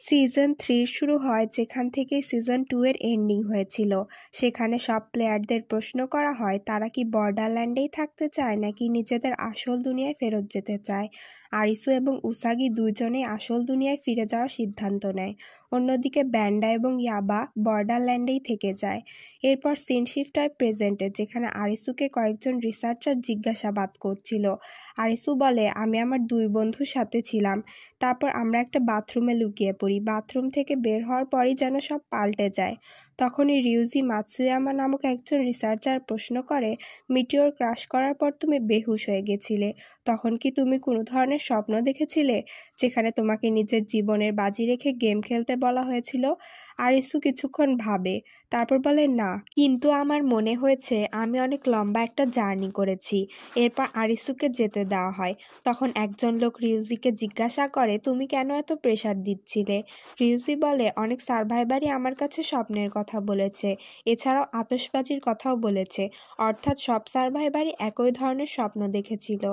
Season 3 শুরু হয় যেখান থেকে সিজন 2 এর এন্ডিং হয়েছিল। সেখানে সব প্লেয়ারদের প্রশ্ন করা হয় তারা কি বর্ডারল্যান্ডেই থাকতে চায় নাকি নিজেদের আসল দুনিয়ায় ফেরত যেতে চায়। আরিসু এবং উসাগি দুজনেই আসল দুনিয়ায় ফিরে যাওয়ার সিদ্ধান্ত নেয়। অন্যদিকে ব্যান্ডা এবং ইয়াবা বর্ডারল্যান্ডেই থেকে যায়। এরপর সিন শিফট হয় প্রেজেন্টে, যেখানে আরিসুকে কয়েকজন রিসার্চার জিজ্ঞাসাবাদ করছিল। আরিসু বলে, আমি আমার 2 বন্ধুর সাথে ছিলাম। তারপর আমরা একটা বাথরুমে লুকিয়ে পড়ি। বাথরুম থেকে বের হওয়ার পরই যেন সব পাল্টে যায়। তখনই রিউজি মাতসুয়ামা নামক একজন রিসার্চার প্রশ্ন করে, মিটিওর ক্রাশ করার পর তুমি বেহুশ হয়ে গেছিলে, তখন কি তুমি কোনো ধরনের স্বপ্ন দেখেছিলে যেখানে তোমাকে নিজের জীবনের বাজি রেখে গেম খেলতে বলা হয়েছিল? আরিসু কিছুক্ষণ ভাবে, তারপর বলে, না, কিন্তু আমার মনে হয়েছে আমি অনেক লম্বা একটা জার্নি করেছি। এরপর আরিসুকে যেতে দেওয়া হয়। তখন একজন লোক রিউজিকে জিজ্ঞাসা করে, তুমি কেন এত প্রেশার দিচ্ছিলে? রিউজি বলে, অনেক সার্ভাইভারই আমার কাছে স্বপ্নের কথা বলেছে, এছাড়াও আতশবাজির কথাও বলেছে, অর্থাৎ সব সার্ভাইভারই একই ধরনের স্বপ্ন দেখেছিল।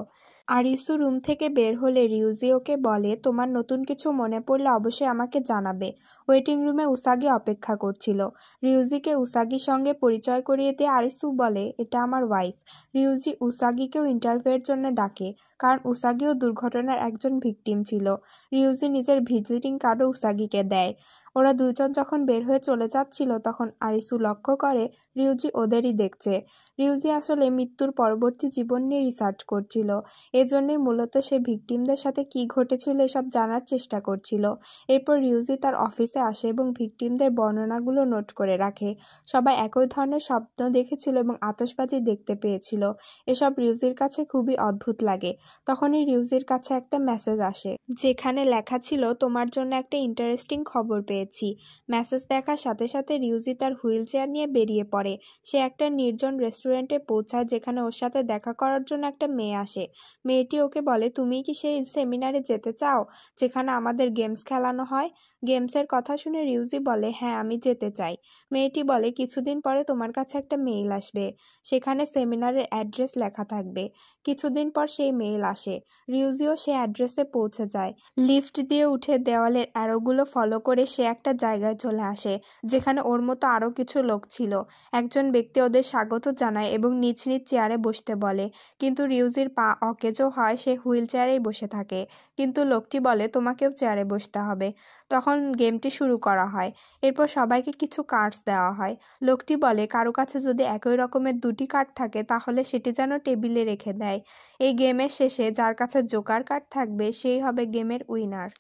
আরিসু রুম থেকে বের হলে রিউজি ওকে বলে, তোমার নতুন কিছু মনে পড়লে অবশ্যই আমাকে জানাবে। ওয়েটিং রুমে উসাগি অপেক্ষা করছিল। রিউজিকে উসাগির সঙ্গে পরিচয় করিয়ে দিয়ে আরিসু বলে, এটা আমার ওয়াইফ। রিউজি উসাগিকেও ইন্টারভিউয়ের জন্য ডাকে, কারণ উসাগিও দুর্ঘটনার একজন ভিকটিম ছিল। রিউজি নিজের ভিজিটিং কার্ডও উসাগিকে দেয়। ওরা দুজন যখন বের হয়ে চলে যাচ্ছিল তখন আরিসু লক্ষ্য করে রিউজি ওদেরই দেখছে। রিউজি আসলে মৃত্যুর পরবর্তী জীবন নিয়ে রিসার্চ করছিল। এজন্যই মূলত সে ভিকটিমদের সাথে কি ঘটেছিল এসব জানার চেষ্টা করছিল। এরপর রিউজি তার অফিসে আসে এবং ভিকটিমদের বর্ণনাগুলো নোট করে রাখে। সবাই একই ধরনের স্বপ্ন দেখেছিল এবং আতশবাজি দেখতে পেয়েছিল। এসব রিউজির কাছে খুবই অদ্ভুত লাগে। তখনই রিউজির কাছে একটা মেসেজ আসে, যেখানে লেখা ছিল, তোমার জন্য একটা ইন্টারেস্টিং খবর পেয়েছি। মেসেজ দেখার সাথে সাথে রিউজি তার হুইল চেয়ার নিয়ে বেরিয়ে পড়ে। সে একটা নির্জন রেস্টুরেন্টে পৌঁছায়, যেখানে ওর সাথে দেখা করার জন্য একটা মেয়ে আসে। মেয়েটি ওকে বলে, তুমি কি সেই সেমিনারে যেতে চাও যেখানে আমাদের গেমস খেলানো হয়? গেমসের কথা শুনে রিউজি বলে, হ্যাঁ, আমি যেতে চাই। মেয়েটি বলে, কিছুদিন পরে তোমার কাছে একটা মেইল আসবে, সেখানে সেমিনারের অ্যাড্রেস লেখা থাকবে। কিছুদিন পর সেই মেইল আসে। রিউজিও সে অ্যাড্রেসে পৌঁছে যায়। লিফট দিয়ে উঠে দেওয়ালের অ্যারোগুলো ফলো করে সে একটা জায়গায় চলে আসে, যেখানে ওর মতো আরও কিছু লোক ছিল। একজন ব্যক্তি ওদের স্বাগত জানায় এবং নিজ নিজ চেয়ারে বসতে বলে, কিন্তু রিউজির পা অকেজো হয়, সে হুইল চেয়ারেই বসে থাকে। কিন্তু লোকটি বলে, তোমাকেও চেয়ারে বসতে হবে। তখন গেমটি শুরু করা হয়। এরপর সবাইকে কিছু কার্ডস দেওয়া হয়। লোকটি বলে, কারো কাছে যদি একই রকমের 2টি কার্ড থাকে তাহলে সেটি যেন টেবিলে রেখে দেয়। এই গেমের শেষে যার কাছে জোকার কার্ড থাকবে সেই হবে গেমের উইনার।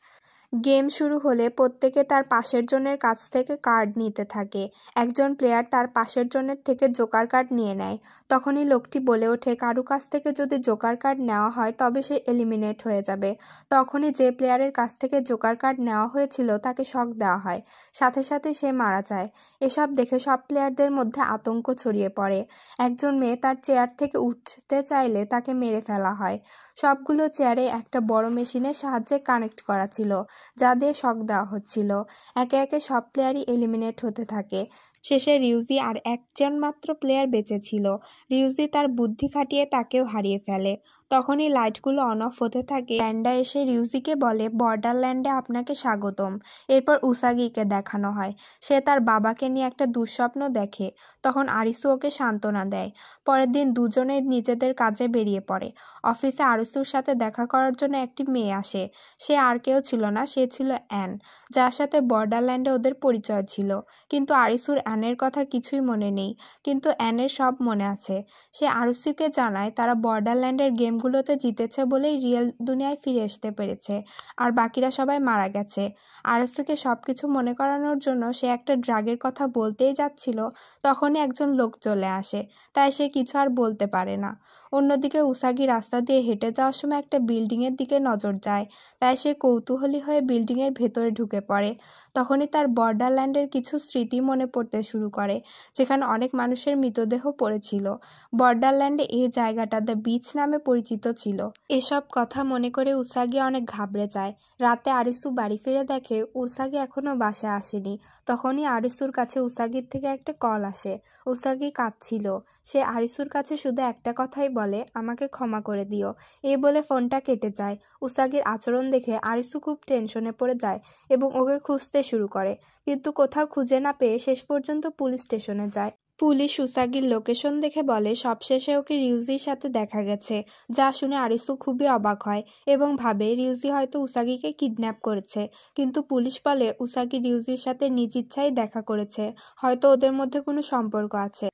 গেম শুরু হলে প্রত্যেকে তার পাশের জনের কাছ থেকে কার্ড নিতে থাকে। একজন প্লেয়ার তার পাশের জনের থেকে জোকার কার্ড নিয়ে নেয়। তখনই লোকটি বলে ওঠে, কারো কাছ থেকে যদি জোকার কার্ড নেওয়া হয় তবে সে এলিমিনেট হয়ে যাবে। তখনই যে প্লেয়ারের কাছ থেকে জোকার কার্ড নেওয়া হয়েছিল তাকে শক দেওয়া হয়, সাথে সাথে সে মারা যায়। এসব দেখে সব প্লেয়ারদের মধ্যে আতঙ্ক ছড়িয়ে পড়ে। একজন মেয়ে তার চেয়ার থেকে উঠতে চাইলে তাকে মেরে ফেলা হয়। সবগুলো চেয়ারে একটা বড় মেশিনের সাহায্যে কানেক্ট করা ছিল, যা দিয়ে শক দেওয়া হচ্ছিল। একে একে সব প্লেয়ারই এলিমিনেট হতে থাকে। শেষে রিউজি আর একজন মাত্র প্লেয়ার বেঁচে ছিল। রিউজি তার বুদ্ধি খাটিয়ে তাকেও হারিয়ে ফেলে। তখনই লাইটগুলো অন অফ হতে থাকে। ব্যান্ডা এসে রিউজিকে বলে, বর্ডারল্যান্ডে আপনাকে স্বাগতম। এরপর উসাগিকে দেখানো হয়। সে তার বাবাকে নিয়ে একটা দুঃস্বপ্ন দেখে। তখন আরিসু ওকে সান্ত্বনা দেয়। পরের দিন দুজনেই নিজেদের কাজে বেরিয়ে পড়ে। অফিসে আরিসুর সাথে দেখা করার জন্য একটি মেয়ে আসে। সে আর কেউ ছিল না, সে ছিল অ্যান, যার সাথে বর্ডারল্যান্ডে ওদের পরিচয় ছিল। কিন্তু আরিসুর অ্যানের কথা কিছুই মনে নেই, কিন্তু অ্যানের সব মনে আছে। সে আরিসুকে জানায় তারা বর্ডারল্যান্ডের গেমগুলোতে জিতেছে বলেই রিয়েল দুনিয়ায় ফিরে আসতে পেরেছে, আর বাকিরা সবাই মারা গেছে। আরিসুকে সবকিছু মনে করানোর জন্য সে একটা ড্রাগের কথা বলতেই যাচ্ছিল, তখনই একজন লোক চলে আসে, তাই সে কিছু আর বলতে পারে না। অন্যদিকে উসাগি রাস্তা দিয়ে হেঁটে যাওয়ার সময় একটা বিল্ডিংয়ের দিকে নজর যায়, তাই সে কৌতূহলী হয়ে বিল্ডিংয়ের ভেতরে ঢুকে পড়ে। তখনই তার বর্ডারল্যান্ডের কিছু স্মৃতি মনে পড়তে শুরু করে, যেখানে অনেক মানুষের মৃতদেহ পড়েছিল। বর্ডারল্যান্ডে এই জায়গাটা দ্য বিচ নামে পরিচিত ছিল। এসব কথা মনে করে উসাগি অনেক ঘাবড়ে যায়। রাতে আরিসু বাড়ি ফিরে দেখে উসাগি এখনো বাসায় আসেনি। তখনই আরিসুর কাছে উসাগির থেকে একটা কল আসে। উসাগি কাঁদছিল। সে আরিসুর কাছে শুধু একটা কথাই বলে, আমাকে ক্ষমা করে দিও। এই বলে ফোনটা কেটে যায়। উসাগির আচরণ দেখে আরিসু খুব টেনশনে পড়ে যায় এবং ওকে খুঁজতে শুরু করে, কিন্তু কোথাও খুঁজে না পেয়ে শেষ পর্যন্ত পুলিশ স্টেশনে যায়। পুলিশ উসাগির লোকেশন দেখে বলে সবশেষে ওকে রিউজির সাথে দেখা গেছে, যা শুনে আরিসু খুবই অবাক হয় এবং ভাবে রিউজি হয়তো উসাগিকে কিডন্যাপ করেছে। কিন্তু পুলিশ বলে উসাগি রিউজির সাথে নিজ ইচ্ছায় দেখা করেছে, হয়তো ওদের মধ্যে কোনো সম্পর্ক আছে।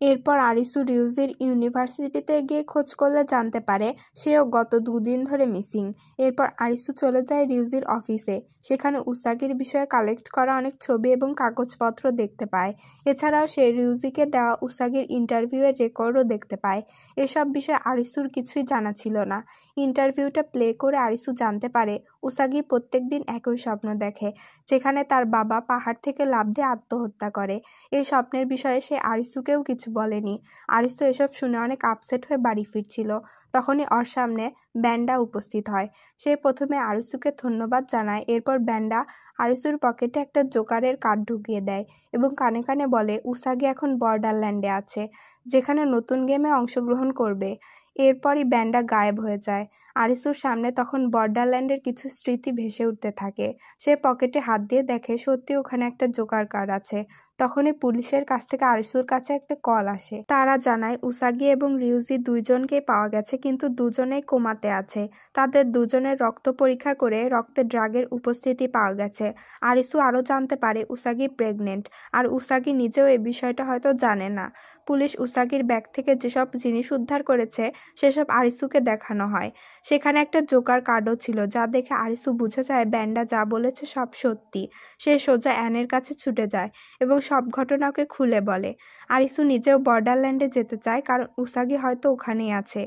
এরপর আরিসু রিউজির ইউনিভার্সিটিতে গিয়ে খোঁজ করলে জানতে পারে সেও গত 2 দিন ধরে মিসিং। এরপর আরিসু চলে যায় রিউজির অফিসে। সেখানে উসাগির বিষয়ে কালেক্ট করা অনেক ছবি এবং কাগজপত্র দেখতে পায়। এছাড়াও সে রিউজিকে দেওয়া উসাগির ইন্টারভিউয়ের রেকর্ডও দেখতে পায়। এসব বিষয়ে আরিসুর কিছুই জানা ছিল না। ইন্টারভিউটা প্লে করে আরিসু জানতে পারে উসাগি প্রত্যেকদিন একই স্বপ্ন দেখে, যেখানে তার বাবা পাহাড় থেকে লাফ দিয়ে আত্মহত্যা করে। এই স্বপ্নের বিষয়ে সে আরিসুকেও কিছু বলেনি। আরিসু এসব শুনে অনেক আপসেট হয়ে বাড়ি ফিরছিল। তখনই ওর সামনে ব্যান্ডা উপস্থিত হয়। সে প্রথমে আরিসুকে ধন্যবাদ জানায়। এরপর ব্যান্ডা আরিসুর পকেটে একটা জোকারের কার্ড ঢুকিয়ে দেয় এবং কানে কানে বলে উসাগি এখন বর্ডারল্যান্ডে আছে, যেখানে নতুন গেমে অংশগ্রহণ করবে। এরপরই ব্যান্ডা গায়েব হয়ে যায়। আরিসুর সামনে তখন বর্ডারল্যান্ডের কিছু স্মৃতি ভেসে উঠতে থাকে। সে পকেটে হাত দিয়ে দেখে সত্যি ওখানে একটা জোকার কার্ড আছে। তখনই পুলিশের কাছ থেকে আরিসুর কাছে একটা কল আসে। তারা জানায় উসাগি এবং রিউজি দুইজনকেই পাওয়া গেছে, কিন্তু দুজনেই কোমাতে আছে। তাদের দুজনের রক্ত পরীক্ষা করে রক্তে ড্রাগের উপস্থিতি পাওয়া গেছে। আরিসু আরও জানতে পারে উসাগি প্রেগনেন্ট, আর উসাগি নিজেও এই বিষয়টা হয়তো জানে না। পুলিশ উসাগির ব্যাগ থেকে যেসব জিনিস উদ্ধার করেছে সেসব আরিসুকে দেখানো হয়। সেখানে একটা জোকার কার্ডও ছিল, যা দেখে আরিসু বুঝে যায় ব্যান্ডা যা বলেছে সব সত্যি। সে সোজা অ্যানের কাছে ছুটে যায় এবং সব ঘটনা ওকে খুলে বলে। আরিসু নিজেও বর্ডারল্যান্ডে যেতে চায়, কারণ উসাগি হয়তো ওখানেই আছে।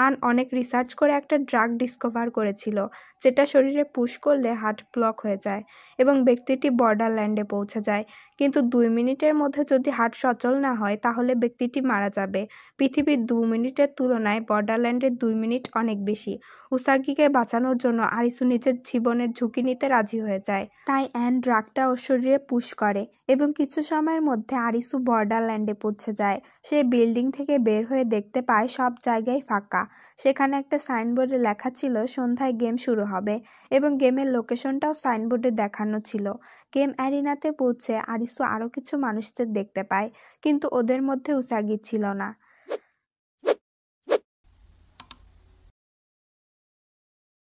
আন অনেক রিসার্চ করে একটা ড্রাগ ডিসকভার করেছিল, যেটা শরীরে পুশ করলে হার্ট ব্লক হয়ে যায় এবং ব্যক্তিটি বর্ডারল্যান্ডে পৌঁছে যায়। কিন্তু 2 মিনিটের মধ্যে যদি হার্ট সচল না হয় তাহলে ব্যক্তিটি মারা যাবে। পৃথিবীর 2 মিনিটের তুলনায় বর্ডারল্যান্ডের 2 মিনিট অনেক বেশি। উসাগিকে বাঁচানোর জন্য আরিসু নিজের জীবনের ঝুঁকি নিতে রাজি হয়ে যায়। তাই অ্যান ড্রাগটা ওর শরীরে পুশ করে এবং কিছু সময়ের মধ্যে আরিসু বর্ডারল্যান্ডে পৌঁছে যায়। সে বিল্ডিং থেকে বের হয়ে দেখতে পায় সব জায়গায় ফাঁকা। সেখানে একটা সাইনবোর্ডে লেখা ছিল সন্ধ্যায় গেম শুরু হবে এবং গেমের লোকেশনটাও সাইনবোর্ডে দেখানো ছিল। গেম অ্যারিনাতে পৌঁছে আরিসু আরও কিছু মানুষদের দেখতে পায়, কিন্তু ওদের মধ্যে উসাগি ছিল না।